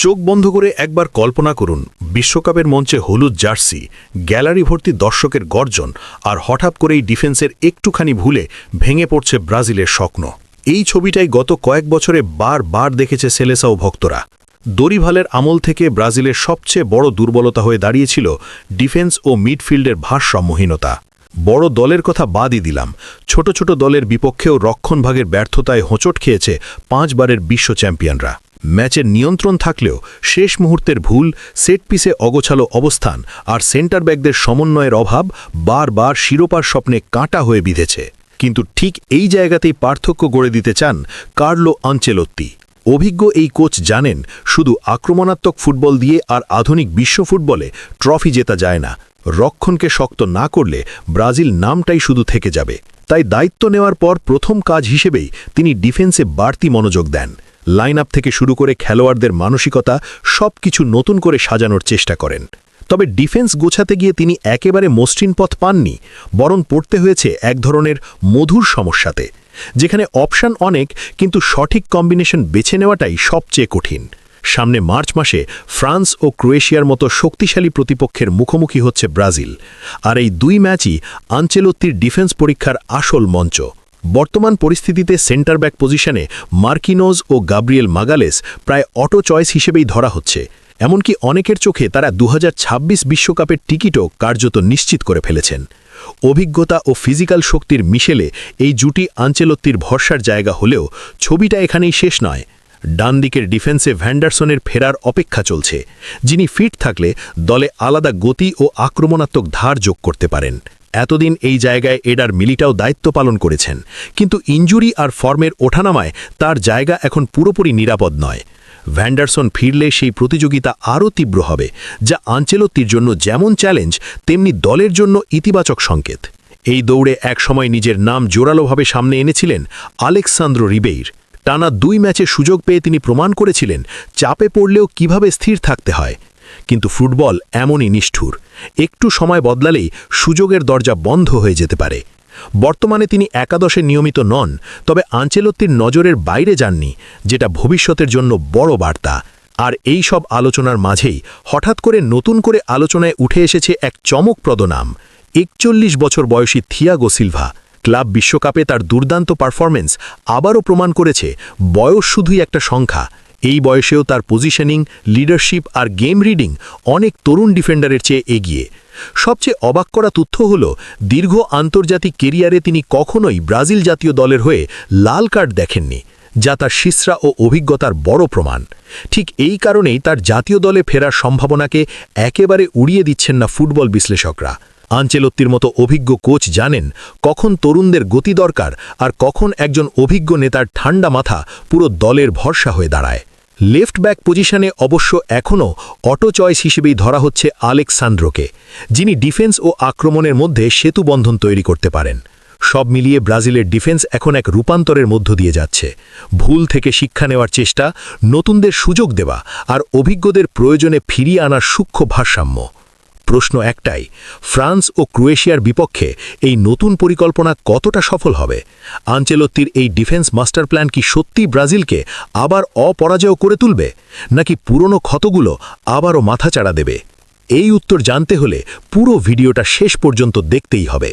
চোখ বন্ধ করে একবার কল্পনা করুন বিশ্বকাপের মঞ্চে হলুদ জার্সি, গ্যালারি ভর্তি দর্শকের গর্জন, আর হঠাৎ করেই ডিফেন্সের একটুখানি ভুলে ভেঙে পড়ছে ব্রাজিলের স্বপ্ন। এই ছবিটাই গত কয়েক বছরে বার দেখেছে সেলেসাও ভক্তরা। দরিভালের আমল থেকে ব্রাজিলের সবচেয়ে বড় দুর্বলতা হয়ে দাঁড়িয়েছিল ডিফেন্স ও মিডফিল্ডের ভারসাম্যহীনতা। বড় দলের কথা বাদই দিলাম, ছোট ছোট দলের বিপক্ষেও রক্ষণভাগের ব্যর্থতায় হোঁচট খেয়েছে 5 বারের বিশ্ব চ্যাম্পিয়নরা। ম্যাচের নিয়ন্ত্রণ থাকলেও শেষ মুহূর্তের ভুল, সেট পিসে অগোছালো অবস্থান আর সেন্টার ব্যাকদের সমন্বয়ের অভাব বারবার শিরোপার স্বপ্নে কাঁটা হয়ে বিঁধেছে। কিন্তু ঠিক এই জায়গাতেই পার্থক্য গড়ে দিতে চান কার্লো আনচেলোত্তি। অভিজ্ঞ এই কোচ জানেন, শুধু আক্রমণাত্মক ফুটবল দিয়ে আর আধুনিক বিশ্ব ফুটবলে ট্রফি জেতা যায় না। রক্ষণকে শক্ত না করলে ব্রাজিল নামটাই শুধু থেকে যাবে। তাই দায়িত্ব নেওয়ার পর প্রথম কাজ হিসেবেই তিনি ডিফেন্সে বাড়তি মনোযোগ দেন। লাইন আপ থেকে শুরু করে খেলোয়াড়দের মানসিকতা সবকিছু নতুন করে সাজানোর চেষ্টা করেন। তবে ডিফেন্স গোছাতে গিয়ে তিনি একেবারে মসৃণ পথ পাননি, বরং পড়তে হয়েছে এক ধরনের মধুর সমস্যাতে, যেখানে অপশন অনেক কিন্তু সঠিক কম্বিনেশন বেছে নেওয়াটাই সবচেয়ে কঠিন। সামনে মার্চ মাসে ফ্রান্স ও ক্রোয়েশিয়ার মতো শক্তিশালী প্রতিপক্ষের মুখোমুখি হচ্ছে ব্রাজিল, আর এই দুই ম্যাচই আনচেলোত্তির ডিফেন্স পরীক্ষার আসল মঞ্চ। বর্তমান পরিস্থিতিতে সেন্টার ব্যাক পজিশনে মার্কিনোজ ও গাব্রিয়েল মাগালেস প্রায় অটো চয়েস হিসেবেই ধরা হচ্ছে। এমনকি অনেকের চোখে তারা 2026 বিশ্বকাপের টিকিটও কার্যত নিশ্চিত করে ফেলেছেন। অভিজ্ঞতা ও ফিজিক্যাল শক্তির মিশেলে এই জুটি আনচেলোত্তির ভরসার জায়গা হলেও ছবিটা এখানেই শেষ নয়। ডান দিকের ডিফেন্সে ভ্যান্ডারসনের ফেরার অপেক্ষা চলছে, যিনি ফিট থাকলে দলে আলাদা গতি ও আক্রমণাত্মক ধার যোগ করতে পারেন। এতদিন এই জায়গায় এডার মিলিটাও দায়িত্ব পালন করেছেন, কিন্তু ইনজুরি আর ফর্মের ওঠানামায় তার জায়গা এখন পুরোপুরি নিরাপদ নয়। ভ্যান্ডারসন ফিরলে সেই প্রতিযোগিতা আরও তীব্র হবে, যা আনচেলোত্তির জন্য যেমন চ্যালেঞ্জ তেমনি দলের জন্য ইতিবাচক সংকেত। এই দৌড়ে একসময় নিজের নাম জোরালোভাবে সামনে এনেছিলেন আলেক্সান্দ্রো রিবেইর। টানা 2 ম্যাচে সুযোগ পেয়ে তিনি প্রমাণ করেছিলেন চাপে পড়লেও কিভাবে স্থির থাকতে হয়। কিন্তু ফুটবল এমনই নিষ্ঠুর, একটু সময় বদলালেই সুযোগের দরজা বন্ধ হয়ে যেতে পারে। বর্তমানে তিনি একাদশে নিয়মিত নন, তবে আনচেলোত্তির নজরের বাইরে যাননি, যেটা ভবিষ্যতের জন্য বড় বার্তা। আর এই সব আলোচনার মাঝেই হঠাৎ করে নতুন করে আলোচনায় উঠে এসেছে এক চমকপ্রদ নাম, 41 বছর বয়সী থিয়াগো সিলভা। ক্লাব বিশ্বকাপে তার দুর্দান্ত পারফরমেন্স আবারও প্রমাণ করেছে বয়স শুধুই একটা সংখ্যা। এই বয়সেও তার পজিশনিং, লিডারশিপ আর গেম রিডিং অনেক তরুণ ডিফেন্ডারের চেয়ে এগিয়ে। সবচেয়ে অবাক করা তথ্য হল, দীর্ঘ আন্তর্জাতিক কেরিয়ারে তিনি কখনোই ব্রাজিল জাতীয় দলের হয়ে লাল কার্ড দেখেননি, যা তার শিশ্রা ও অভিজ্ঞতার বড় প্রমাণ। ঠিক এই কারণেই তার জাতীয় দলে ফেরার সম্ভাবনাকে একেবারে উড়িয়ে দিচ্ছেন না ফুটবল বিশ্লেষকরা। আনচেলোত্তির মতো অভিজ্ঞ কোচ জানেন কখন তরুণদের গতি দরকার আর কখন একজন অভিজ্ঞ নেতার ঠান্ডা মাথা পুরো দলের ভরসা হয়ে দাঁড়ায়। লেফট ব্যাক পজিশনে অবশ্য এখনও অটো চয়েস হিসেবেই ধরা হচ্ছে আলেক্সান্দ্রোকে, যিনি ডিফেন্স ও আক্রমণের মধ্যে সেতুবন্ধন তৈরি করতে পারেন। সব মিলিয়ে ব্রাজিলের ডিফেন্স এখন এক রূপান্তরের মধ্য দিয়ে যাচ্ছে। ভুল থেকে শিক্ষা নেওয়ার চেষ্টা, নতুনদের সুযোগ দেওয়া আর অভিজ্ঞদের প্রয়োজনে ফিরিয়ে আনার সূক্ষ্ম ভারসাম্য। প্রশ্ন একটাই, ফ্রান্স ও ক্রোয়েশিয়ার বিপক্ষে এই নতুন পরিকল্পনা কতটা সফল হবে? আনচেলোত্তির এই ডিফেন্স মাস্টার প্ল্যান কি সত্যি ব্রাজিলকে আবার অপরাজয় করে তুলবে, নাকি পুরনো ক্ষতগুলো আবারও মাথাচাড়া দেবে? এই উত্তর জানতে হলে পুরো ভিডিওটা শেষ পর্যন্ত দেখতেই হবে।